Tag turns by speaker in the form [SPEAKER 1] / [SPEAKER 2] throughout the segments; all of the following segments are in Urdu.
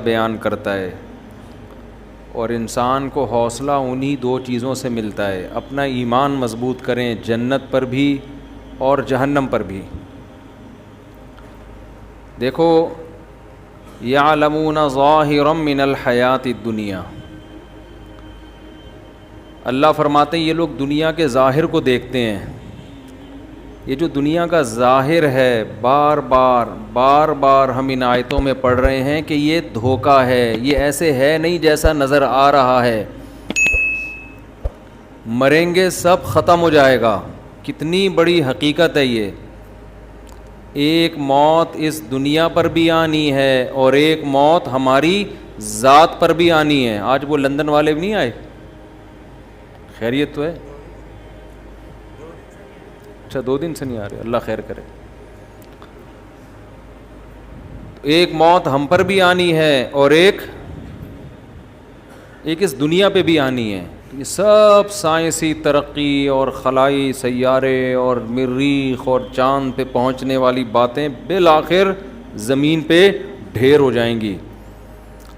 [SPEAKER 1] بیان کرتا ہے، اور انسان کو حوصلہ انہی دو چیزوں سے ملتا ہے، اپنا ایمان مضبوط کریں جنت پر بھی اور جہنم پر بھی۔ دیکھو، یعلمون ظاہرا من الحیات الدنیا، اللہ فرماتے ہیں یہ لوگ دنیا کے ظاہر کو دیکھتے ہیں، یہ جو دنیا کا ظاہر ہے بار بار ہم ان آیتوں میں پڑھ رہے ہیں کہ یہ دھوکہ ہے، یہ ایسے ہے نہیں جیسا نظر آ رہا ہے، مریں گے سب ختم ہو جائے گا۔ کتنی بڑی حقیقت ہے یہ، ایک موت اس دنیا پر بھی آنی ہے اور ایک موت ہماری ذات پر بھی آنی ہے۔ آج وہ لندن والے بھی نہیں آئے؟ خیریت تو ہے؟ اچھا 2 دن سے نہیں آ رہے، اللہ خیر کرے۔ ایک موت ہم پر بھی آنی ہے اور ایک اس دنیا پہ بھی آنی ہے۔ یہ سب سائنسی ترقی اور خلائی سیارے اور مریخ اور چاند پہ پہنچنے والی باتیں بالآخر زمین پہ ڈھیر ہو جائیں گی۔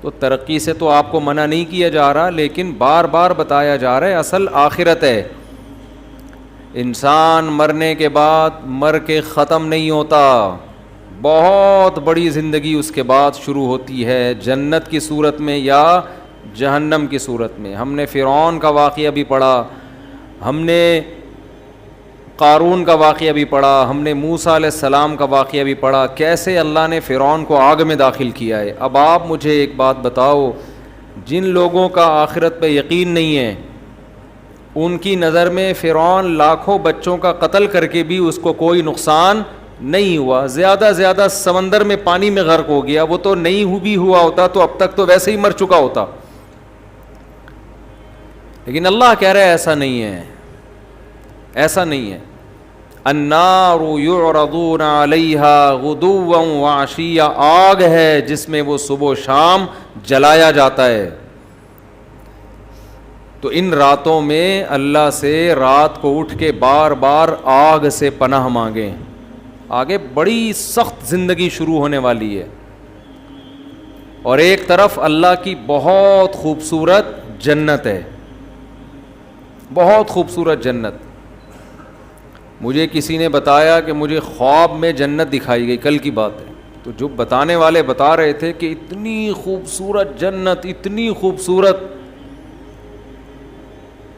[SPEAKER 1] تو ترقی سے تو آپ کو منع نہیں کیا جا رہا، لیکن بار بار بتایا جا رہا ہے اصل آخرت ہے۔ انسان مرنے کے بعد مر کے ختم نہیں ہوتا، بہت بڑی زندگی اس کے بعد شروع ہوتی ہے، جنت کی صورت میں یا جہنم کی صورت میں۔ ہم نے فرعون کا واقعہ بھی پڑھا، ہم نے قارون کا واقعہ بھی پڑھا، ہم نے موسیٰ علیہ السلام کا واقعہ بھی پڑھا، کیسے اللہ نے فرعون کو آگ میں داخل کیا ہے۔ اب آپ مجھے ایک بات بتاؤ، جن لوگوں کا آخرت پہ یقین نہیں ہے، ان کی نظر میں فرعون لاکھوں بچوں کا قتل کر کے بھی اس کو کوئی نقصان نہیں ہوا، زیادہ زیادہ سمندر میں پانی میں غرق ہو گیا، وہ تو نہیں بھی ہوا ہوتا تو اب تک تو ویسے ہی مر چکا ہوتا۔ لیکن اللہ کہہ رہا ہے ایسا نہیں ہے، ایسا نہیں ہے۔ النار یعرضون علیہا غدوا وعشیا، آگ ہے جس میں وہ صبح و شام جلایا جاتا ہے۔ تو ان راتوں میں اللہ سے رات کو اٹھ کے بار بار آگ سے پناہ مانگیں، آگے بڑی سخت زندگی شروع ہونے والی ہے، اور ایک طرف اللہ کی بہت خوبصورت جنت ہے، بہت خوبصورت جنت۔ مجھے کسی نے بتایا کہ مجھے خواب میں جنت دکھائی گئی، کل کی بات ہے، تو جو بتانے والے بتا رہے تھے کہ اتنی خوبصورت جنت، اتنی خوبصورت،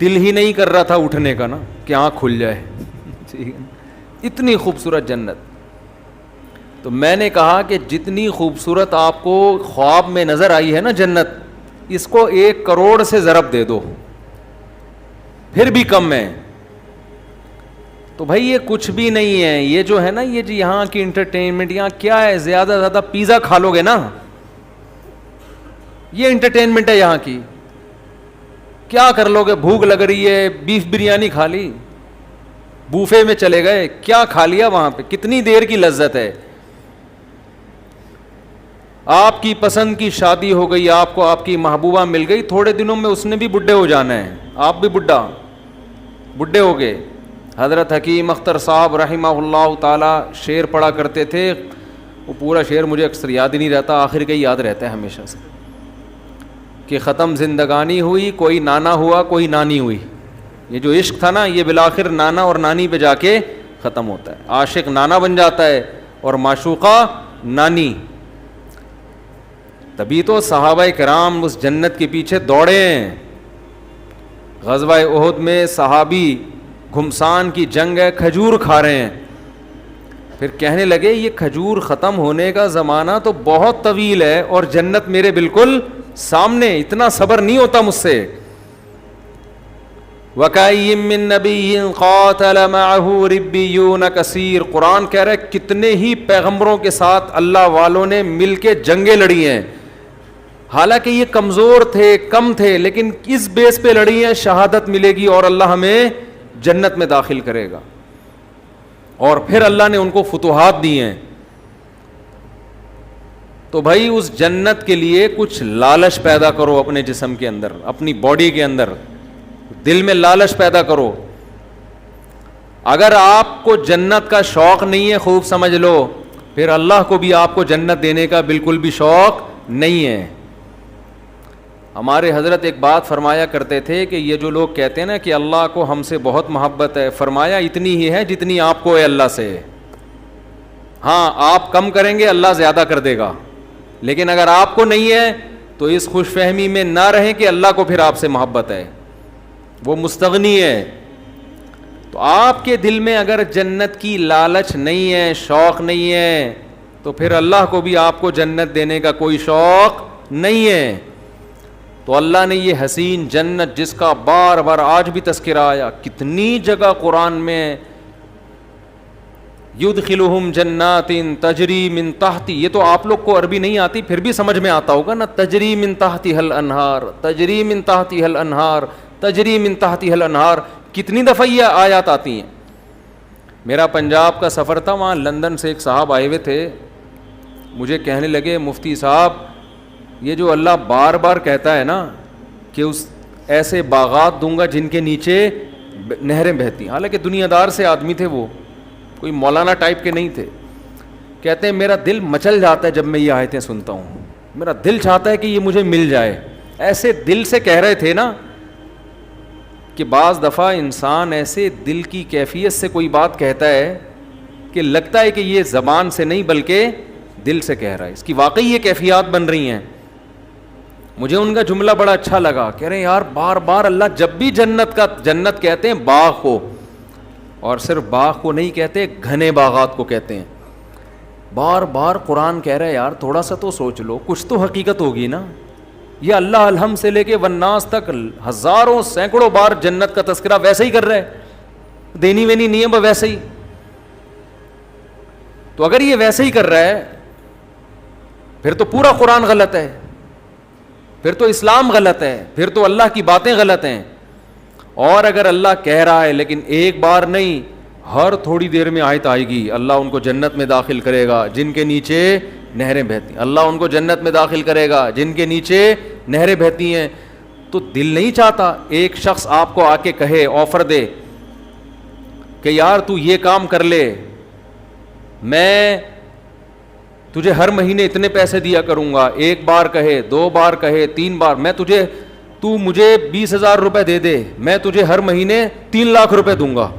[SPEAKER 1] دل ہی نہیں کر رہا تھا اٹھنے کا نا کہ آنکھ کھل جائے، اتنی خوبصورت جنت۔ تو میں نے کہا کہ جتنی خوبصورت آپ کو خواب میں نظر آئی ہے نا جنت، اس کو 1 کروڑ سے ضرب دے دو پھر بھی کم ہے۔ تو بھائی یہ کچھ بھی نہیں ہے، یہ جو ہے نا یہ جو یہاں کی انٹرٹینمنٹ، یہاں کیا ہے، زیادہ زیادہ پیزا کھا لو گے نا، یہ انٹرٹینمنٹ ہے یہاں کی۔ کیا کر لو گے، بھوک لگ رہی ہے، بیف بریانی کھا لی، بوفے میں چلے گئے، کیا کھا لیا وہاں پہ، کتنی دیر کی لذت ہے۔ آپ کی پسند کی شادی ہو گئی، آپ کو آپ کی محبوبہ مل گئی، تھوڑے دنوں میں اس نے بھی بڈھے ہو جانا ہے، آپ بھی بڈھے ہو گئے۔ حضرت حکیم اختر صاحب رحمہ اللہ تعالی شعر پڑھا کرتے تھے، وہ پورا شعر مجھے اکثر یاد ہی نہیں رہتا، آخر کا یاد رہتا ہے ہمیشہ سے، کہ ختم زندگانی ہوئی، کوئی نانا ہوا کوئی نانی ہوئی۔ یہ جو عشق تھا نا، یہ بالآخر نانا اور نانی پہ جا کے ختم ہوتا ہے، عاشق نانا بن جاتا ہے اور معشوقہ نانی۔ تبھی تو صحابہ کرام اس جنت کے پیچھے دوڑے ہیں۔ غزوہ احد میں صحابی گھمسان کی جنگ ہے، کھجور کھا رہے ہیں، پھر کہنے لگے یہ کھجور ختم ہونے کا زمانہ تو بہت طویل ہے اور جنت میرے بالکل سامنے، اتنا صبر نہیں ہوتا مجھ سے۔ وَكَأَيٍّ مِّن نَّبِيٍّ قَاتَلَ مَعَهُ رِبِّيُّونَ كَثِيرٌ، قرآن کہہ رہا ہے کتنے ہی پیغمبروں کے ساتھ اللہ والوں نے مل کے جنگیں لڑی ہیں، حالانکہ یہ کمزور تھے، کم تھے، لیکن اس بیس پہ لڑی ہیں، شہادت ملے گی اور اللہ ہمیں جنت میں داخل کرے گا، اور پھر اللہ نے ان کو فتوحات دی ہیں۔ تو بھائی اس جنت کے لیے کچھ لالچ پیدا کرو اپنے جسم کے اندر، اپنی باڈی کے اندر، دل میں لالچ پیدا کرو۔ اگر آپ کو جنت کا شوق نہیں ہے، خوب سمجھ لو، پھر اللہ کو بھی آپ کو جنت دینے کا بالکل بھی شوق نہیں ہے. ہمارے حضرت ایک بات فرمایا کرتے تھے کہ یہ جو لوگ کہتے ہیں نا کہ اللہ کو ہم سے بہت محبت ہے, فرمایا اتنی ہی ہے جتنی آپ کو ہے اللہ سے. ہاں آپ کم کریں گے اللہ زیادہ کر دے گا, لیکن اگر آپ کو نہیں ہے تو اس خوش فہمی میں نہ رہیں کہ اللہ کو پھر آپ سے محبت ہے, وہ مستغنی ہے. تو آپ کے دل میں اگر جنت کی لالچ نہیں ہے, شوق نہیں ہے, تو پھر اللہ کو بھی آپ کو جنت دینے کا کوئی شوق نہیں ہے. تو اللہ نے یہ حسین جنت جس کا بار بار آج بھی تذکرہ آیا, کتنی جگہ قرآن میں, یدخلہم جنات تجری من تحتی, یہ تو آپ لوگ کو عربی نہیں آتی پھر بھی سمجھ میں آتا ہوگا نا, تجری من تحتہا الانہار, تجری من تحتہا الانہار, تجری من تحتہا الانہار, کتنی دفعہ یہ آیات آتی ہیں. میرا پنجاب کا سفر تھا, وہاں لندن سے ایک صاحب آئے ہوئے تھے, مجھے کہنے لگے مفتی صاحب یہ جو اللہ بار بار کہتا ہے نا کہ اس ایسے باغات دوں گا جن کے نیچے نہریں بہتی, حالانکہ دنیا دار سے آدمی تھے, وہ کوئی مولانا ٹائپ کے نہیں تھے, کہتے ہیں میرا دل مچل جاتا ہے جب میں یہ آیتیں سنتا ہوں, میرا دل چاہتا ہے کہ یہ مجھے مل جائے. ایسے دل سے کہہ رہے تھے نا کہ بعض دفعہ انسان ایسے دل کی کیفیت سے کوئی بات کہتا ہے کہ لگتا ہے کہ یہ زبان سے نہیں بلکہ دل سے کہہ رہا ہے, اس کی واقعی یہ کیفیات بن رہی ہیں. مجھے ان کا جملہ بڑا اچھا لگا, کہہ رہے ہیں یار بار بار اللہ جب بھی جنت کہتے ہیں باغ کو, اور صرف باغ کو نہیں کہتے, گھنے باغات کو کہتے ہیں. بار بار قرآن کہہ رہا ہے یار تھوڑا سا تو سوچ لو, کچھ تو حقیقت ہوگی نا. یہ اللہ الحمد سے لے کے والناس تک ہزاروں سینکڑوں بار جنت کا تذکرہ ویسے ہی کر رہا ہے, دینی وینی نہیں ہے ویسے ہی. تو اگر یہ ویسے ہی کر رہا ہے پھر تو پورا قرآن غلط ہے, پھر تو اسلام غلط ہے, پھر تو اللہ کی باتیں غلط ہیں. اور اگر اللہ کہہ رہا ہے لیکن ایک بار نہیں, ہر تھوڑی دیر میں آیت آئے گی, اللہ ان کو جنت میں داخل کرے گا جن کے نیچے نہریں بہتی ہیں, اللہ ان کو جنت میں داخل کرے گا جن کے نیچے نہریں بہتی ہیں. تو دل نہیں چاہتا ایک شخص آپ کو آ کے کہے, آفر دے کہ یار تو یہ کام کر لے, میں تجھے ہر مہینے اتنے پیسے دیا کروں گا, ایک بار کہے, دو بار کہے, تین بار, تو مجھے 20,000 روپے دے دے, میں تجھے ہر مہینے 3 لاکھ روپے دوں گا.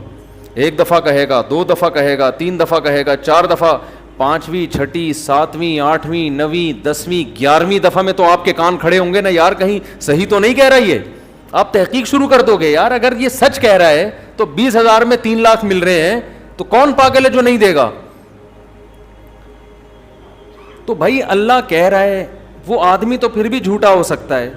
[SPEAKER 1] ایک دفعہ کہے گا, 2 دفعہ کہے گا, 3 دفعہ کہے گا, 4 دفعہ, 5ویں 6ٹھی 7ویں 8ویں 9ویں 10ویں 11ویں دفعہ میں تو آپ کے کان کھڑے ہوں گے نا, یار کہیں صحیح تو نہیں کہہ رہا یہ. آپ تحقیق شروع کر دو گے, یار اگر یہ سچ کہہ رہا ہے تو 20,000 میں 3 لاکھ مل رہے ہیں, تو کون پاگل ہے جو نہیں دے گا. تو بھائی اللہ کہہ رہا ہے, وہ آدمی تو پھر بھی جھوٹا ہو سکتا ہے.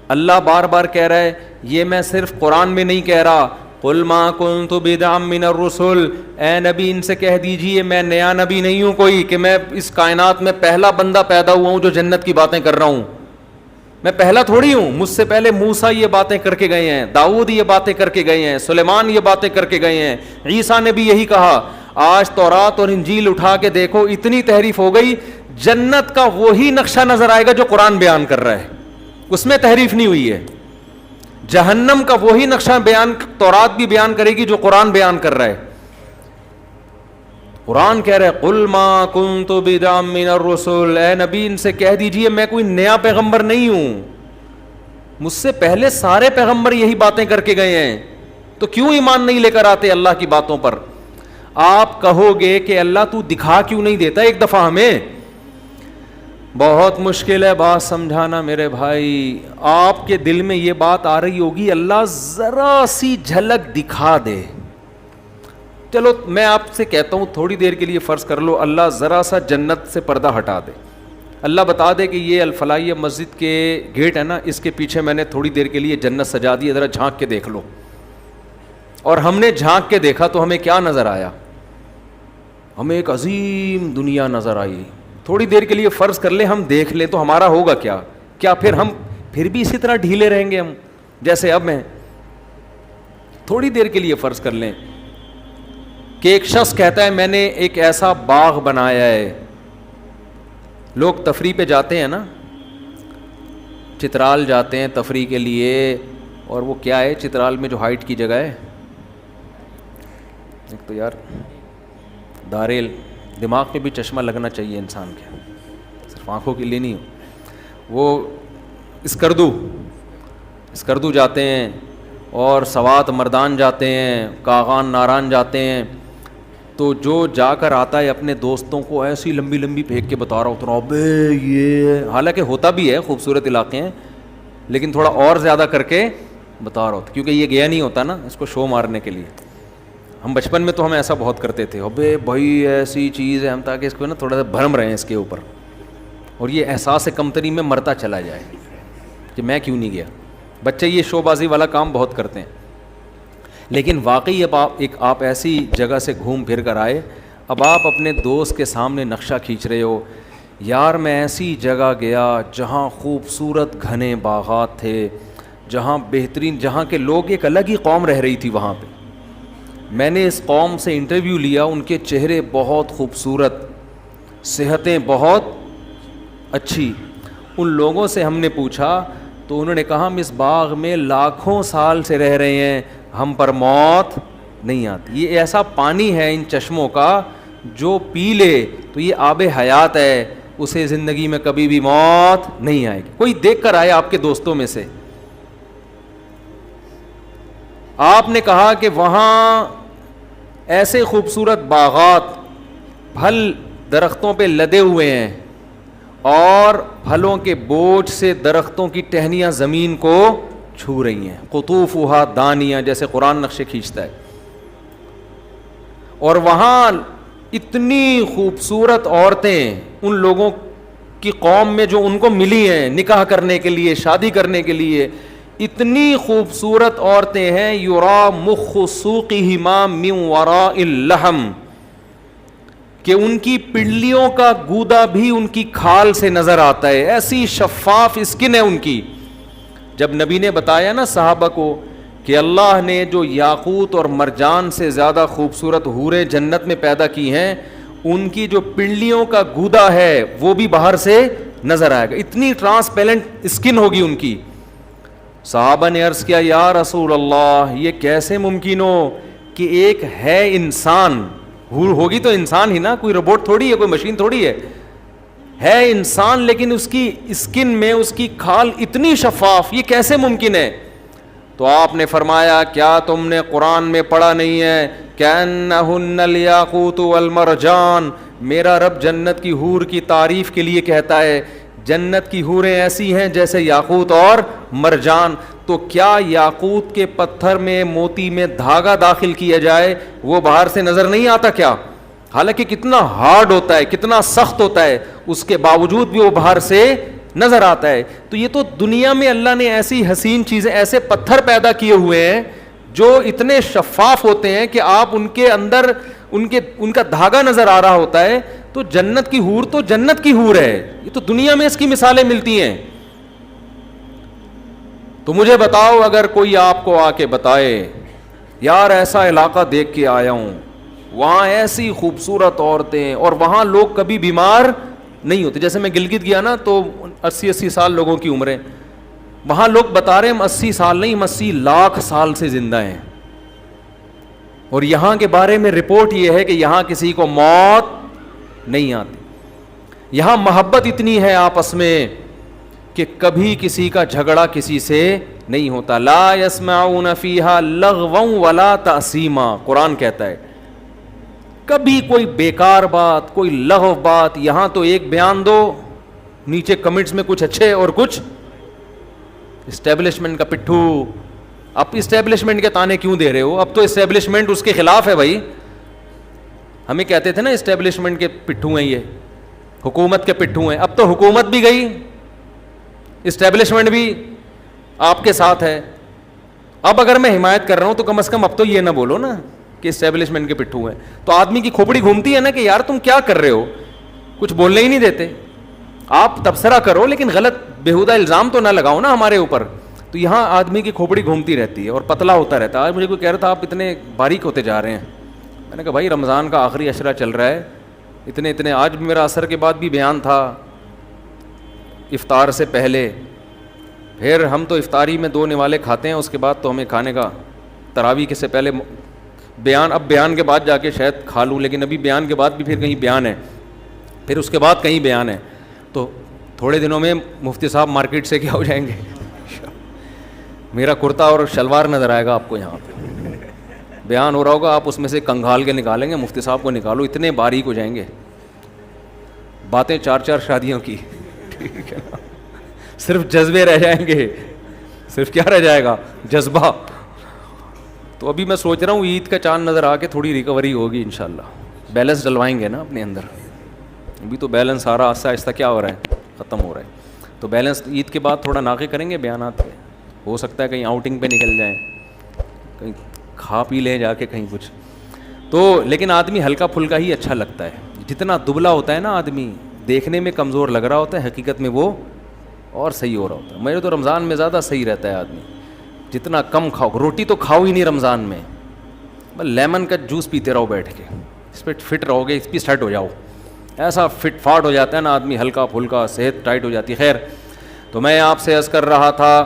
[SPEAKER 1] اللہ بار بار کہہ رہا ہے, یہ میں صرف قرآن میں نہیں کہہ رہا, قل ما کنت بدعا من الرسل, اے نبی ان سے کہہ دیجئے میں نیا نبی نہیں ہوں کوئی کہ میں اس کائنات میں پہلا بندہ پیدا ہوا ہوں جو جنت کی باتیں کر رہا ہوں. میں پہلا تھوڑی ہوں, مجھ سے پہلے موسیٰ یہ باتیں کر کے گئے ہیں, داؤد یہ باتیں کر کے گئے ہیں, سلیمان یہ باتیں کر کے گئے ہیں, عیسیٰ نے بھی یہی کہا. آج تورات اور انجیل اٹھا کے دیکھو, اتنی تحریف ہو گئی, جنت کا وہی نقشہ نظر آئے گا جو قرآن بیان کر رہا ہے, اس میں تحریف نہیں ہوئی ہے. جہنم کا وہی نقشہ بیان تورات بھی بیان کرے گی جو قرآن بیان کر رہا ہے. قرآن کہہ رہا ہے قل ما کنت بدعا من الرسل, اے نبی ان سے کہہ دیجئے میں کوئی نیا پیغمبر نہیں ہوں, مجھ سے پہلے سارے پیغمبر یہی باتیں کر کے گئے ہیں, تو کیوں ایمان نہیں لے کر آتے اللہ کی باتوں پر. آپ کہو گے کہ اللہ تو دکھا کیوں نہیں دیتا ایک دفعہ ہمیں. بہت مشکل ہے بات سمجھانا میرے بھائی. آپ کے دل میں یہ بات آ رہی ہوگی اللہ ذرا سی جھلک دکھا دے. چلو میں آپ سے کہتا ہوں تھوڑی دیر کے لیے فرض کر لو اللہ ذرا سا جنت سے پردہ ہٹا دے, اللہ بتا دے کہ یہ الفلاحیہ مسجد کے گیٹ ہے نا, اس کے پیچھے میں نے تھوڑی دیر کے لیے جنت سجا دی, ذرا جھانک کے دیکھ لو. اور ہم نے جھانک کے دیکھا تو ہمیں کیا نظر آیا, ہمیں ایک عظیم دنیا نظر آئی. تھوڑی دیر کے لیے فرض کر لیں ہم دیکھ لیں تو ہمارا ہوگا کیا, کیا پھر ہم پھر بھی اسی طرح ڈھیلے رہیں گے ہم جیسے اب ہیں. تھوڑی دیر کے لیے فرض کر لیں کہ ایک شخص کہتا ہے میں نے ایک ایسا باغ بنایا ہے. لوگ تفریح پہ جاتے ہیں نا, چترال جاتے ہیں تفریح کے لیے, اور وہ کیا ہے چترال میں جو ہائٹ کی جگہ ہے, ایک تو یار داریل, دماغ میں بھی چشمہ لگنا چاہیے انسان کے, صرف آنکھوں کے لیے نہیں. وہ اسکردو جاتے ہیں اور سوات مردان جاتے ہیں, کاغان ناران جاتے ہیں, تو جو جا کر آتا ہے اپنے دوستوں کو ایسی لمبی لمبی پھینک کے بتا رہا ہوتا ہے ابے یہ, حالانکہ ہوتا بھی ہے خوبصورت علاقے ہیں, لیکن تھوڑا اور زیادہ کر کے بتا رہا ہوتا, کیونکہ یہ گیا نہیں ہوتا نا اس کو شو مارنے کے لیے. ہم بچپن میں تو ہم ایسا بہت کرتے تھے, ابے بھائی ایسی چیز ہے, ہم تاکہ اس کو نا تھوڑا سا بھرم رہے ہیں اس کے اوپر, اور یہ احساس کمتری میں مرتا چلا جائے کہ میں کیوں نہیں گیا. بچے یہ شو بازی والا کام بہت کرتے ہیں. لیکن واقعی اب آپ ایسی جگہ سے گھوم پھر کر آئے, اب آپ اپنے دوست کے سامنے نقشہ کھینچ رہے ہو, یار میں ایسی جگہ گیا جہاں خوبصورت گھنے باغات تھے, جہاں بہترین, جہاں کے لوگ ایک الگ ہی قوم رہ رہی تھی وہاں پہ. میں نے اس قوم سے انٹرویو لیا, ان کے چہرے بہت خوبصورت, صحتیں بہت اچھی. ان لوگوں سے ہم نے پوچھا تو انہوں نے کہا ہم اس باغ میں لاکھوں سال سے رہ رہے ہیں, ہم پر موت نہیں آتی. یہ ایسا پانی ہے ان چشموں کا جو پی لے تو یہ آب حیات ہے, اسے زندگی میں کبھی بھی موت نہیں آئے گی. کوئی دیکھ کر آئے آپ کے دوستوں میں سے, آپ نے کہا کہ وہاں ایسے خوبصورت باغات, پھل درختوں پہ لدے ہوئے ہیں اور پھلوں کے بوجھ سے درختوں کی ٹہنیاں زمین کو چھو رہی ہیں, قطوفھا دانیہ, جیسے قرآن نقشے کھینچتا ہے. اور وہاں اتنی خوبصورت عورتیں ان لوگوں کی قوم میں جو ان کو ملی ہیں نکاح کرنے کے لیے, شادی کرنے کے لیے, اتنی خوبصورت عورتیں ہیں, یرا مخ سوقہما من وراء اللحم, کہ ان کی پنڈلیوں کا گودا بھی ان کی کھال سے نظر آتا ہے, ایسی شفاف اسکن ہے ان کی. جب نبی نے بتایا نا صحابہ کو کہ اللہ نے جو یاقوت اور مرجان سے زیادہ خوبصورت حوریں جنت میں پیدا کی ہیں, ان کی جو پنڈلیوں کا گودا ہے وہ بھی باہر سے نظر آئے گا, اتنی ٹرانسپیرنٹ اسکن ہوگی ان کی. صحابہ نے عرض کیا یا رسول اللہ یہ کیسے ممکن ہو کہ ایک ہے انسان, حور ہوگی تو انسان ہی نا, کوئی روبوٹ تھوڑی ہے, کوئی مشین تھوڑی ہے انسان, لیکن اس کی اسکن میں اس کی کھال اتنی شفاف, یہ کیسے ممکن ہے؟ تو آپ نے فرمایا کیا تم نے قرآن میں پڑھا نہیں ہے کأنہن الیاقوت والمرجان, میرا رب جنت کی حور کی تعریف کے لیے کہتا ہے جنت کی حوریں ایسی ہیں جیسے یاقوت اور مرجان. تو کیا یاقوت کے پتھر میں موتی میں دھاگا داخل کیا جائے وہ باہر سے نظر نہیں آتا کیا؟ حالانکہ کتنا ہارڈ ہوتا ہے, کتنا سخت ہوتا ہے, اس کے باوجود بھی وہ باہر سے نظر آتا ہے. تو یہ تو دنیا میں اللہ نے ایسی حسین چیزیں, ایسے پتھر پیدا کیے ہوئے ہیں جو اتنے شفاف ہوتے ہیں کہ آپ ان کے اندر ان کا دھاگا نظر آ رہا ہوتا ہے. تو جنت کی حور تو جنت کی حور ہے, یہ تو دنیا میں اس کی مثالیں ملتی ہیں. تو مجھے بتاؤ اگر کوئی آپ کو آ کے بتائے یار ایسا علاقہ دیکھ کے آیا ہوں, وہاں ایسی خوبصورت عورتیں اور وہاں لوگ کبھی بیمار نہیں ہوتے. جیسے میں گلگت گیا نا تو 80 سال لوگوں کی عمریں, وہاں لوگ بتا رہے ہیں ہم 80 سال نہیں, ہم 80 لاکھ سال سے زندہ ہیں. اور یہاں کے بارے میں رپورٹ یہ ہے کہ یہاں کسی کو موت نہیں آتی. یہاں محبت اتنی ہے آپس میں کہ کبھی کسی کا جھگڑا کسی سے نہیں ہوتا. لا يسمعون فیہا لغوا ولا تأثیما, قرآن کہتا ہے کبھی کوئی بیکار بات, کوئی لغو بات. یہاں تو ایک بیان دو, نیچے کمنٹس میں کچھ اچھے اور کچھ اسٹیبلشمنٹ کا پٹھو. اب اسٹیبلشمنٹ کے تانے کیوں دے رہے ہو؟ اب تو اسٹیبلشمنٹ اس کے خلاف ہے بھائی. ہمیں کہتے تھے نا اسٹیبلشمنٹ کے پٹھو ہیں, یہ حکومت کے پٹھو ہیں. اب تو حکومت بھی گئی, اسٹیبلشمنٹ بھی آپ کے ساتھ ہے. اب اگر میں حمایت کر رہا ہوں تو کم از کم اب تو یہ نہ بولو نا کہ اسٹیبلشمنٹ کے پٹھو ہیں. تو آدمی کی کھوپڑی گھومتی ہے نا کہ یار تم کیا کر رہے ہو, کچھ بولنے ہی نہیں دیتے. آپ تبصرہ کرو لیکن غلط بیہودہ الزام تو نہ لگاؤ نا ہمارے اوپر. تو یہاں آدمی کی کھوپڑی گھومتی رہتی ہے اور پتلا ہوتا رہتا ہے. آج مجھے کوئی کہہ رہا تھا آپ اتنے باریک ہوتے جا رہے ہیں. میں نے کہا بھائی رمضان کا آخری عشرہ چل رہا ہے, اتنے آج بھی میرا عصر کے بعد بھی بیان تھا, افطار سے پہلے. پھر ہم تو افطاری میں 2 نوالے کھاتے ہیں, اس کے بعد تو ہمیں کھانے کا تراویح کے سے پہلے بیان. اب بیان کے بعد جا کے شاید کھا لوں, لیکن ابھی بیان کے بعد بھی پھر کہیں بیان ہے, پھر اس کے بعد کہیں بیان ہے. تو تھوڑے دنوں میں مفتی صاحب مارکیٹ سے کیا ہو جائیں گے, میرا کرتا اور شلوار نظر آئے گا آپ کو, یہاں پہ بیان ہو رہا ہوگا, آپ اس میں سے کنگھال کے نکالیں گے, مفتی صاحب کو نکالو, اتنے باریک ہو جائیں گے, باتیں 4 شادیوں کی, ٹھیک ہے نا, صرف جذبے رہ جائیں گے, صرف کیا رہ جائے گا, جذبہ. تو ابھی میں سوچ رہا ہوں عید کا چاند نظر آ کے تھوڑی ریکوری ہوگی انشاءاللہ, بیلنس ڈلوائیں گے نا اپنے اندر. ابھی تو بیلنس سارا آہستہ آہستہ کیا ہو رہا ہے, ختم ہو رہا ہے. تو بیلنس عید کے بعد تھوڑا ناقے کریں گے بیانات پہ, ہو سکتا ہے کہیں آؤٹنگ پہ نکل جائیں, کہیں کھا پی لیں جا کے کہیں کچھ. تو لیکن آدمی ہلکا پھلکا ہی اچھا لگتا ہے. جتنا دبلا ہوتا ہے نا آدمی, دیکھنے میں کمزور لگ رہا ہوتا ہے, حقیقت میں وہ اور صحیح ہو رہا ہوتا ہے. میرے تو رمضان میں زیادہ صحیح رہتا ہے آدمی, جتنا کم کھاؤ, روٹی تو کھاؤ ہی نہیں رمضان میں, بس لیمن کا جوس پیتے رہو بیٹھ کے, اس پہ فٹ رہو گے, اس پہ سیٹ ہو جاؤ, ایسا فٹ فاٹ ہو جاتا ہے نا آدمی, ہلکا پھلکا, صحت ٹائٹ ہو جاتی ہے. خیر, تو میں آپ سے عرض کر رہا تھا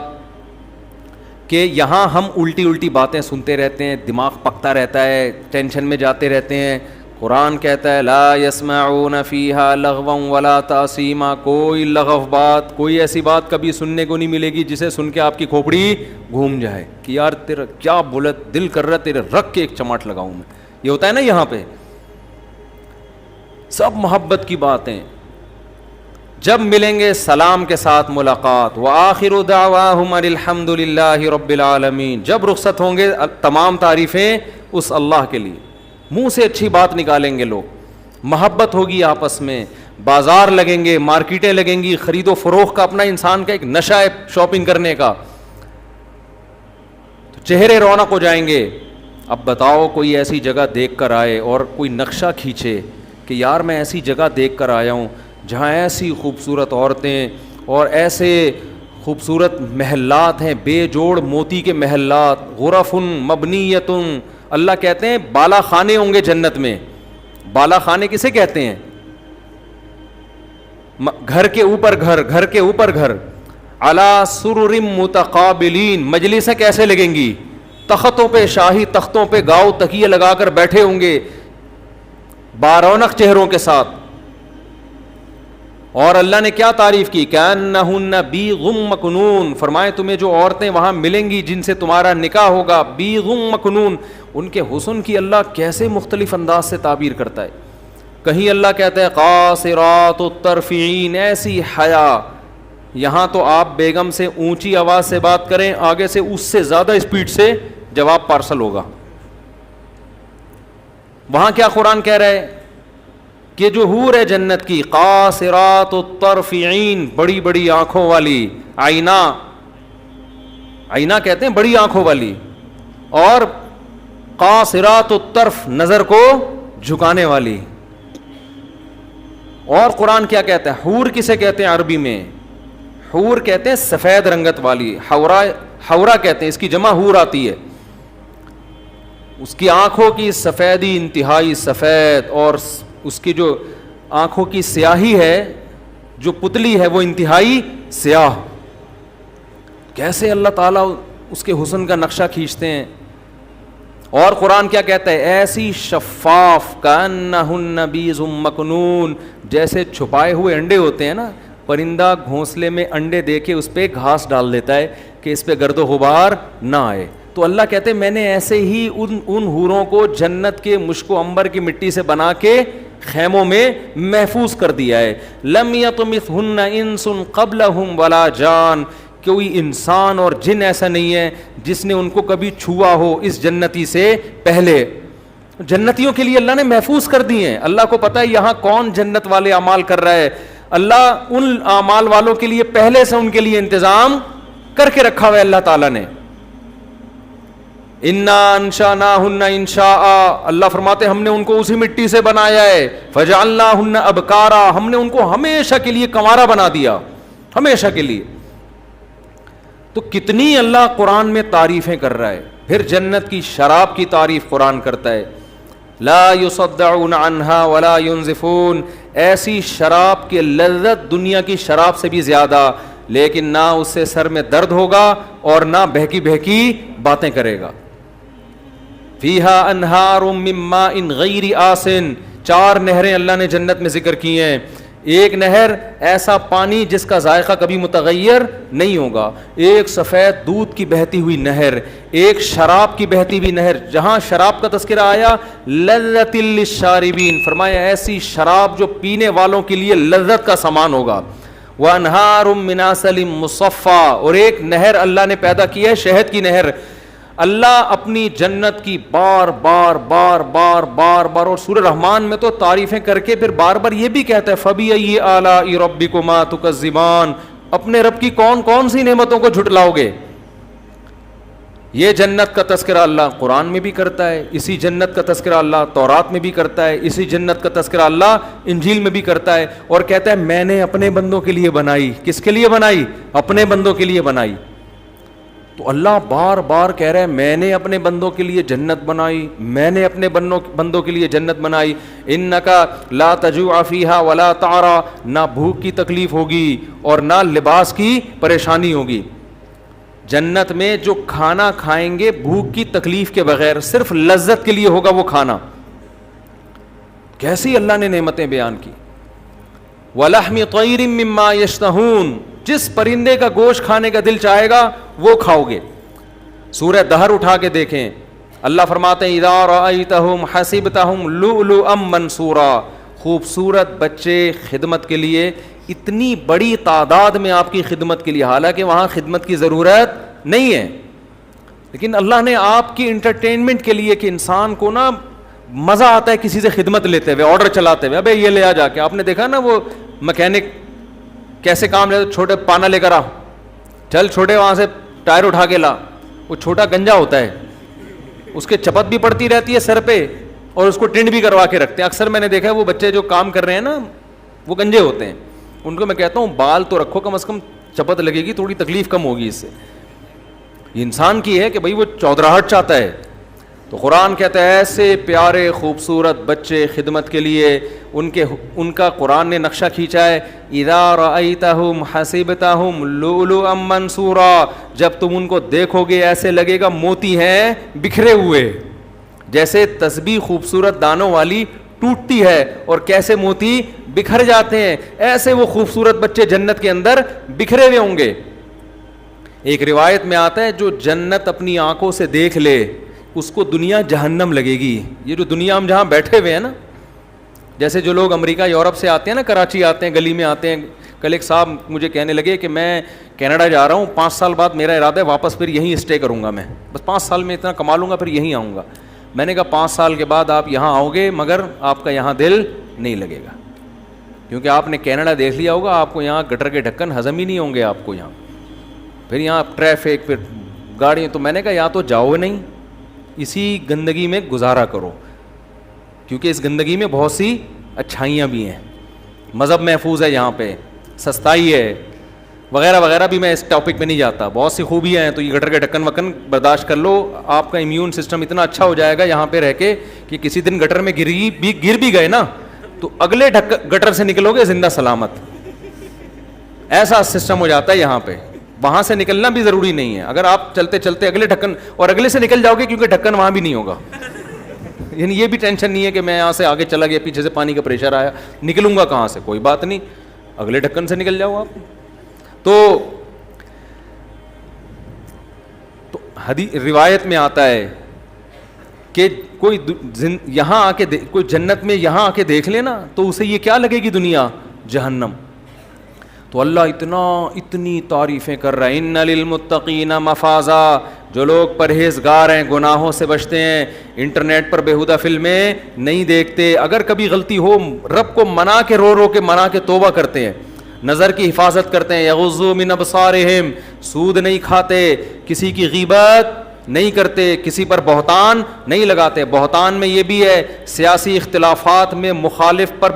[SPEAKER 1] کہ یہاں ہم الٹی الٹی باتیں سنتے رہتے ہیں, دماغ پکتا رہتا ہے, ٹینشن میں جاتے رہتے ہیں. قرآن کہتا ہے لا یسمعون فیہا لغوا ولا تأثیما, کوئی لغو بات, کوئی ایسی بات کبھی سننے کو نہیں ملے گی جسے سن کے آپ کی کھوپڑی گھوم جائے کہ یار تیرا کیا بولت, دل کر رہا ہے تیرے رکھ کے ایک چماٹ لگاؤں میں. یہ ہوتا ہے نا یہاں پہ, سب محبت کی باتیں. جب ملیں گے سلام کے ساتھ ملاقات, وآخر دعواہم ان الحمد للہ رب العالمین, جب رخصت ہوں گے تمام تعریفیں اس اللہ کے لیے, منہ سے اچھی بات نکالیں گے لوگ, محبت ہوگی آپس میں, بازار لگیں گے, مارکیٹیں لگیں گی, خرید و فروخت کا اپنا انسان کا ایک نشہ ہے شاپنگ کرنے کا, تو چہرے رونق ہو جائیں گے. اب بتاؤ کوئی ایسی جگہ دیکھ کر آئے اور کوئی نقشہ کھینچے کہ یار میں ایسی جگہ دیکھ کر آیا ہوں جہاں ایسی خوبصورت عورتیں اور ایسے خوبصورت محلات ہیں, بے جوڑ موتی کے محلات, غرف مبنیۃ, اللہ کہتے ہیں بالا خانے ہوں گے جنت میں. بالا خانے کسے کہتے ہیں؟ گھر کے اوپر گھر, گھر کے اوپر گھر. علی سرر متقابلین, مجلسیں کیسے لگیں گی؟ تختوں پہ, شاہی تختوں پہ گاؤ تکیے لگا کر بیٹھے ہوں گے بارونق چہروں کے ساتھ. اور اللہ نے کیا تعریف کی, کأنہن بیض مکنون, فرمائے تمہیں جو عورتیں وہاں ملیں گی جن سے تمہارا نکاح ہوگا, بیض مکنون, ان کے حسن کی اللہ کیسے مختلف انداز سے تعبیر کرتا ہے. کہیں اللہ کہتا ہے قاصرات الطرف عین, ایسی حیا, یہاں تو آپ بیگم سے اونچی آواز سے بات کریں, آگے سے اس سے زیادہ اسپیڈ سے جواب پارسل ہوگا. وہاں کیا قرآن کہہ رہا ہے کہ جو حور ہے جنت کی, قاصرات الطرف عین, بڑی بڑی آنکھوں والی, آئینہ, آئینہ کہتے ہیں بڑی آنکھوں والی, اور قاصرات الطرف, نظر کو جھکانے والی. اور قرآن کیا کہتا ہے, حور کسے کہتے ہیں عربی میں؟ حور کہتے ہیں سفید رنگت والی, حورا, حورا کہتے ہیں, اس کی جمع حور آتی ہے. اس کی آنکھوں کی سفیدی انتہائی سفید, اور اس کی جو آنکھوں کی سیاہی ہے, جو پتلی ہے, وہ انتہائی سیاہ. کیسے اللہ تعالیٰ اس کے حسن کا نقشہ کھینچتے ہیں. اور قرآن کیا کہتا ہے, ایسی شفاف, کأنہن بیض مکنون, جیسے چھپائے ہوئے انڈے ہوتے ہیں نا, پرندہ گھونسلے میں انڈے دے کے اس پہ گھاس ڈال دیتا ہے کہ اس پہ گرد و غبار نہ آئے. تو اللہ کہتے ہیں میں نے ایسے ہی ان حوروں کو جنت کے مشک و عنبر کی مٹی سے بنا کے خیموں میں محفوظ کر دیا ہے. لم یطمثہن انس قبلہم ولا جان, کوئی انسان اور جن ایسا نہیں ہے جس نے ان کو کبھی چھوا ہو اس جنتی سے پہلے. جنتیوں کے لیے اللہ نے محفوظ کر دی ہیں. اللہ کو پتہ ہے یہاں کون جنت والے اعمال کر رہا ہے, اللہ ان اعمال والوں کے لیے پہلے سے ان کے لیے انتظام کر کے رکھا ہوا ہے اللہ تعالیٰ نے. انا انشأناہن انشاء, اللہ فرماتے ہم نے ان کو اسی مٹی سے بنایا ہے. فجعلناہن ابکارا, ہم نے ان کو ہمیشہ کے لیے کنوارا بنا دیا, ہمیشہ کے لیے. تو کتنی اللہ قرآن میں تعریفیں کر رہا ہے. پھر جنت کی شراب کی تعریف قرآن کرتا ہے, لا یصدعون عنہا ولا ینزفون, ایسی شراب کی لذت دنیا کی شراب سے بھی زیادہ, لیکن نہ اس سے سر میں درد ہوگا اور نہ بہکی بہکی باتیں کرے گا. فیہا انہار من ماء غیر آسن, 4 نہریں اللہ نے جنت میں ذکر کی ہیں. ایک نہر ایسا پانی جس کا ذائقہ کبھی متغیر نہیں ہوگا، ایک سفید دودھ کی بہتی ہوئی نہر، ایک شراب کی بہتی ہوئی نہر. جہاں شراب کا تذکرہ آیا لذۃ للشاربین، فرمایا ایسی شراب جو پینے والوں کے لیے لذت کا سامان ہوگا. وانہار من عسل مصفی، اور ایک نہر اللہ نے پیدا کی ہے شہد کی نہر. اللہ اپنی جنت کی بار بار بار بار بار بار، اور سورہ رحمان میں تو تعریفیں کر کے پھر بار بار یہ بھی کہتا ہے فَبِأَيِّ آلَاءِ رَبِّكُمَا تُكَذِّبَانِ، اپنے رب کی کون کون سی نعمتوں کو جھٹلاؤ گے. یہ جنت کا تذکرہ اللہ قرآن میں بھی کرتا ہے، اسی جنت کا تذکرہ اللہ تورات میں بھی کرتا ہے، اسی جنت کا تذکرہ اللہ انجیل میں بھی کرتا ہے، اور کہتا ہے میں نے اپنے بندوں کے لیے بنائی. کس کے لیے بنائی؟ اپنے بندوں کے لیے بنائی. تو اللہ بار بار کہہ رہا ہے میں نے اپنے بندوں کے لیے جنت بنائی، میں نے اپنے بندوں کے لیے جنت بنائی. انکا لا تجوع فیہا ولا تعرا، نہ بھوک کی تکلیف ہوگی اور نہ لباس کی پریشانی ہوگی. جنت میں جو کھانا کھائیں گے بھوک کی تکلیف کے بغیر، صرف لذت کے لیے ہوگا وہ کھانا. کیسی اللہ نے نعمتیں بیان کی. وَلَحْمِ طَيْرٍ مِّمَّا يَشْتَهُونَ، جس پرندے کا گوشت کھانے کا دل چاہے گا وہ کھاؤ گے. سورہ دہر اٹھا کے دیکھیں، اللہ فرماتے ہیں اِذَا رَأَيْتَهُمْ حَسِبْتَهُمْ لُؤْلُؤًا مَّنْثُورًا، خوبصورت بچے خدمت کے لیے، اتنی بڑی تعداد میں آپ کی خدمت کے لیے، حالانکہ وہاں خدمت کی ضرورت نہیں ہے، لیکن اللہ نے آپ کی انٹرٹینمنٹ کے لیے کہ انسان کو نا مزہ آتا ہے کسی سے خدمت لیتے ہوئے، آرڈر چلاتے ہوئے، ابے یہ لے آ جا کے. آپ نے دیکھا نا وہ مکینک کیسے کام لیتے، چھوٹے پانا لے کر آ، چل چھوٹے وہاں سے ٹائر اٹھا کے لا. وہ چھوٹا گنجا ہوتا ہے، اس کے چپت بھی پڑتی رہتی ہے سر پہ، اور اس کو ٹنڈ بھی کروا کے رکھتے ہیں. اکثر میں نے دیکھا ہے وہ بچے جو کام کر رہے ہیں نا وہ گنجے ہوتے ہیں، ان کو میں کہتا ہوں بال تو رکھو، کم از کم چپت لگے گی، تھوڑی تکلیف کم ہوگی اس سے. انسان کی ہے کہ بھائی وہ چودراہٹ چاہتا ہے. تو قرآن کہتا ہے ایسے پیارے خوبصورت بچے خدمت کے لیے، ان کا قرآن نے نقشہ کھینچا ہے. اذا رأیتہم حسبتہم لؤلؤا منثورا، جب تم ان کو دیکھو گے ایسے لگے گا موتی ہیں بکھرے ہوئے. جیسے تسبیح خوبصورت دانوں والی ٹوٹتی ہے اور کیسے موتی بکھر جاتے ہیں، ایسے وہ خوبصورت بچے جنت کے اندر بکھرے ہوئے ہوں گے. ایک روایت میں آتا ہے جو جنت اپنی آنکھوں سے دیکھ لے اس کو دنیا جہنم لگے گی. یہ جو دنیا ہم جہاں بیٹھے ہوئے ہیں نا، جیسے جو لوگ امریکہ یورپ سے آتے ہیں نا، کراچی آتے ہیں، گلی میں آتے ہیں. کل ایک صاحب مجھے کہنے لگے کہ میں کینیڈا جا رہا ہوں، 5 سال بعد میرا ارادہ ہے واپس پھر یہیں اسٹے کروں گا، میں بس 5 سال میں اتنا کما لوں گا پھر یہیں آؤں گا. میں نے کہا 5 سال کے بعد آپ یہاں آؤ گے مگر آپ کا یہاں دل نہیں لگے گا، کیونکہ آپ نے کینیڈا دیکھ لیا ہوگا، آپ کو یہاں گٹر کے ڈھکن ہضم ہی نہیں ہوں گے آپ کو یہاں، پھر یہاں ٹریفک، پھر گاڑیاں. تو میں نے کہا یا تو جاؤ نہیں، اسی گندگی میں گزارا کرو، کیونکہ اس گندگی میں بہت سی اچھائیاں بھی ہیں، مذہب محفوظ ہے، یہاں پہ سستائی ہے وغیرہ وغیرہ. بھی میں اس ٹاپک پہ نہیں جاتا، بہت سی خوبیاں ہیں. تو یہ گٹر کے ڈھکن وکن برداشت کر لو، آپ کا امیون سسٹم اتنا اچھا ہو جائے گا یہاں پہ رہ کے کہ کسی دن گٹر میں گر بھی گئے نا تو اگلے گٹر سے نکلو گے زندہ سلامت. ایسا سسٹم ہو جاتا ہے یہاں پہ، وہاں سے نکلنا بھی ضروری نہیں ہے. اگر آپ چلتے چلتے اگلے ڈھکن اور اگلے سے نکل جاؤ گے، کیونکہ ڈھکن وہاں بھی نہیں ہوگا. یعنی یہ بھی ٹینشن نہیں ہے کہ میں یہاں سے آگے چلا گیا، پیچھے سے پانی کا پریشر آیا، نکلوں گا کہاں سے، کوئی بات نہیں، اگلے ڈھکن سے نکل جاؤ آپ. تو روایت میں آتا ہے کہ کوئی یہاں آ کے کوئی جنت میں یہاں آ کے دیکھ لینا تو اسے یہ کیا لگے گی دنیا جہنم. تو اللہ اتنی تعریفیں کر رہا ہے. ان للمتقین مفازا، جو لوگ پرہیزگار ہیں، گناہوں سے بچتے ہیں، انٹرنیٹ پر بیہودہ فلمیں نہیں دیکھتے، اگر کبھی غلطی ہو رب کو منا کے رو کے منا کے توبہ کرتے ہیں، نظر کی حفاظت کرتے ہیں، یغضوا من ابصارہم، سود نہیں کھاتے، کسی کی غیبت نہیں کرتے، کسی پر بہتان نہیں لگاتے. بہتان میں یہ بھی ہے سیاسی اختلافات میں مخالف پر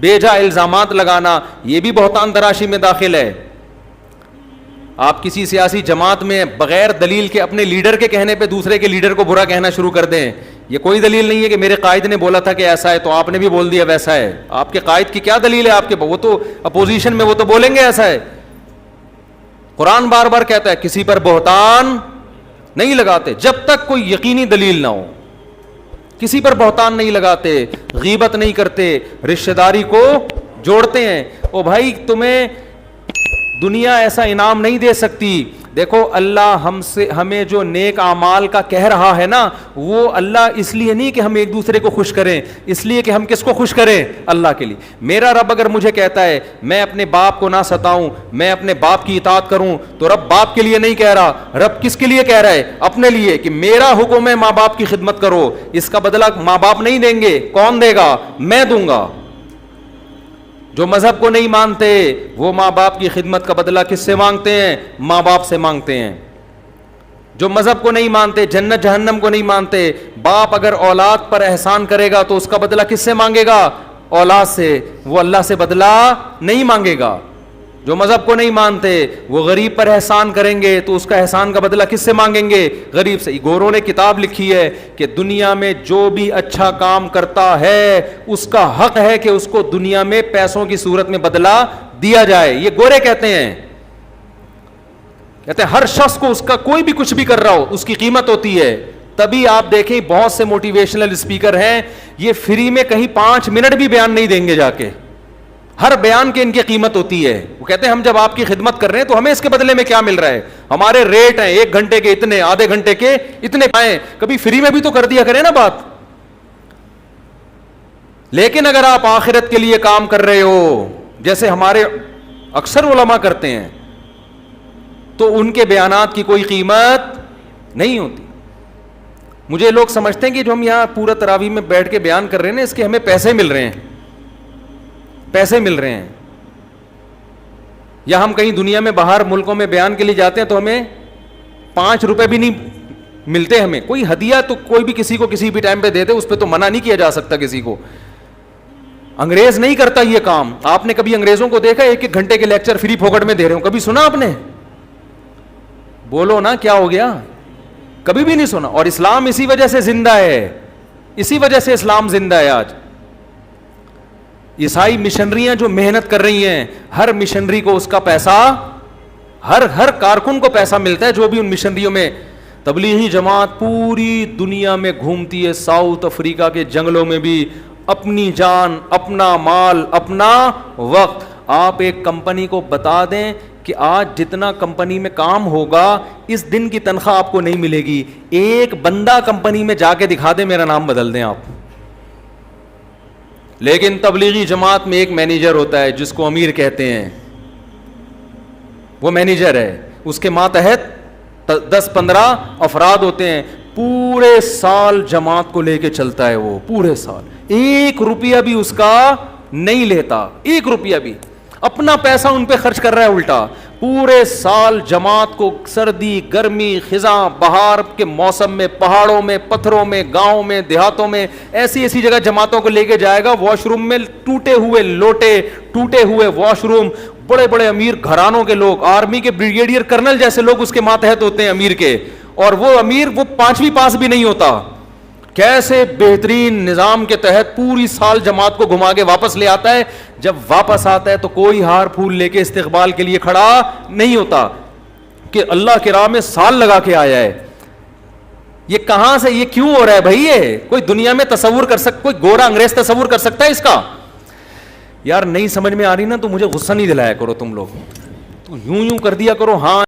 [SPEAKER 1] بے جا الزامات لگانا، یہ بھی بہتان تراشی میں داخل ہے. آپ کسی سیاسی جماعت میں بغیر دلیل کے اپنے لیڈر کے کہنے پہ دوسرے کے لیڈر کو برا کہنا شروع کر دیں. یہ کوئی دلیل نہیں ہے کہ میرے قائد نے بولا تھا کہ ایسا ہے تو آپ نے بھی بول دیا ویسا ہے. آپ کے قائد کی کیا دلیل ہے؟ آپ کے وہ تو اپوزیشن میں، وہ تو بولیں گے ایسا ہے. قرآن بار بار کہتا ہے کسی پر بہتان نہیں لگاتے جب تک کوئی یقینی دلیل نہ ہو. کسی پر بہتان نہیں لگاتے، غیبت نہیں کرتے، رشتہ داری کو جوڑتے ہیں. او بھائی تمہیں دنیا ایسا انعام نہیں دے سکتی. دیکھو اللہ ہمیں جو نیک اعمال کا کہہ رہا ہے نا, وہ اللہ اس لیے نہیں کہ ہم ایک دوسرے کو خوش کریں, اس لیے کہ ہم کس کو خوش کریں, اللہ کے لیے. میرا رب اگر مجھے کہتا ہے میں اپنے باپ کو نہ ستاؤں, میں اپنے باپ کی اطاعت کروں, تو رب باپ کے لیے نہیں کہہ رہا, رب کس کے لیے کہہ رہا ہے, اپنے لیے, کہ میرا حکم ہے ماں باپ کی خدمت کرو. اس کا بدلہ ماں باپ نہیں دیں گے, کون دے گا, میں دوں گا. جو مذہب کو نہیں مانتے وہ ماں باپ کی خدمت کا بدلہ کس سے مانگتے ہیں, ماں باپ سے مانگتے ہیں. جو مذہب کو نہیں مانتے, جنت جہنم کو نہیں مانتے, باپ اگر اولاد پر احسان کرے گا تو اس کا بدلہ کس سے مانگے گا, اولاد سے. وہ اللہ سے بدلہ نہیں مانگے گا. جو مذہب کو نہیں مانتے وہ غریب پر احسان کریں گے تو اس کا احسان کا بدلہ کس سے مانگیں گے, غریب سے. گوروں نے کتاب لکھی ہے کہ دنیا میں جو بھی اچھا کام کرتا ہے اس کا حق ہے کہ اس کو دنیا میں پیسوں کی صورت میں بدلہ دیا جائے. یہ گورے کہتے ہیں ہر شخص کو اس کا کوئی بھی کچھ بھی کر رہا ہو اس کی قیمت ہوتی ہے. تبھی آپ دیکھیں بہت سے موٹیویشنل اسپیکر ہیں, یہ فری میں کہیں 5 منٹ بھی بیان نہیں دیں گے, جا کے ہر بیان کی ان کی قیمت ہوتی ہے. وہ کہتے ہیں ہم جب آپ کی خدمت کر رہے ہیں تو ہمیں اس کے بدلے میں کیا مل رہا ہے, ہمارے ریٹ ہیں 1 گھنٹے کے اتنے, آدھے گھنٹے کے اتنے پائیں, کبھی فری میں بھی تو کر دیا کریں نا بات. لیکن اگر آپ آخرت کے لیے کام کر رہے ہو جیسے ہمارے اکثر علماء کرتے ہیں تو ان کے بیانات کی کوئی قیمت نہیں ہوتی. مجھے لوگ سمجھتے ہیں کہ جو ہم یہاں پورا تراویح میں بیٹھ کے بیان کر رہے ہیں نا, اس کے ہمیں پیسے مل رہے ہیں, پیسے مل رہے ہیں. یا ہم کہیں دنیا میں باہر ملکوں میں بیان کے لیے جاتے ہیں تو ہمیں 5 روپے بھی نہیں ملتے. ہمیں کوئی ہدیہ تو کوئی بھی کسی کو کسی بھی ٹائم پہ دے دے, اس پہ تو منع نہیں کیا جا سکتا کسی کو. انگریز نہیں کرتا یہ کام. آپ نے کبھی انگریزوں کو دیکھا 1-1 گھنٹے کے لیکچر فری پھوکٹ میں دے رہے ہوں, کبھی سنا آپ نے؟ بولو نا, کیا ہو گیا, کبھی بھی نہیں سنا. اور اسلام اسی وجہ سے زندہ ہے, اسی وجہ سے اسلام زندہ ہے آج. عیسائی مشنریاں جو محنت کر رہی ہیں, ہر مشنری کو اس کا پیسہ, ہر کارکن کو پیسہ ملتا ہے جو بھی ان مشنریوں میں. تبلیغی جماعت پوری دنیا میں گھومتی ہے, ساؤتھ افریقہ کے جنگلوں میں بھی, اپنی جان, اپنا مال, اپنا وقت. آپ ایک کمپنی کو بتا دیں کہ آج جتنا کمپنی میں کام ہوگا اس دن کی تنخواہ آپ کو نہیں ملے گی, ایک بندہ کمپنی میں جا کے دکھا دیں میرا نام بدل دیں آپ. لیکن تبلیغی جماعت میں ایک مینیجر ہوتا ہے جس کو امیر کہتے ہیں, وہ مینیجر ہے, اس کے ماتحت 10-15 افراد ہوتے ہیں, پورے سال جماعت کو لے کے چلتا ہے. وہ پورے سال 1 روپیہ بھی اس کا نہیں لیتا, 1 روپیہ بھی. اپنا پیسہ ان پہ خرچ کر رہا ہے الٹا. پورے سال جماعت کو سردی, گرمی, خزاں, بہار کے موسم میں پہاڑوں میں, پتھروں میں, گاؤں میں, دیہاتوں میں, ایسی ایسی جگہ جماعتوں کو لے کے جائے گا. واش روم میں ٹوٹے ہوئے لوٹے, ٹوٹے ہوئے واش روم, بڑے بڑے امیر گھرانوں کے لوگ, آرمی کے بریگیڈیئر کرنل جیسے لوگ اس کے ماتحت ہوتے ہیں امیر کے. اور وہ امیر وہ 5ویں پاس بھی نہیں ہوتا. کیسے بہترین نظام کے تحت پوری سال جماعت کو گھما کے واپس لے آتا ہے. جب واپس آتا ہے تو کوئی ہار پھول لے کے استقبال کے لیے کھڑا نہیں ہوتا کہ اللہ کی راہ میں سال لگا کے آیا ہے. یہ کہاں سے, یہ کیوں ہو رہا ہے بھائی؟ یہ کوئی دنیا میں تصور کر سکتا, کوئی گورا انگریز تصور کر سکتا ہے اس کا؟ یار نہیں سمجھ میں آ رہی نا تو مجھے غصہ نہیں دلایا کرو تم لوگ, تو یوں کر دیا کرو ہاں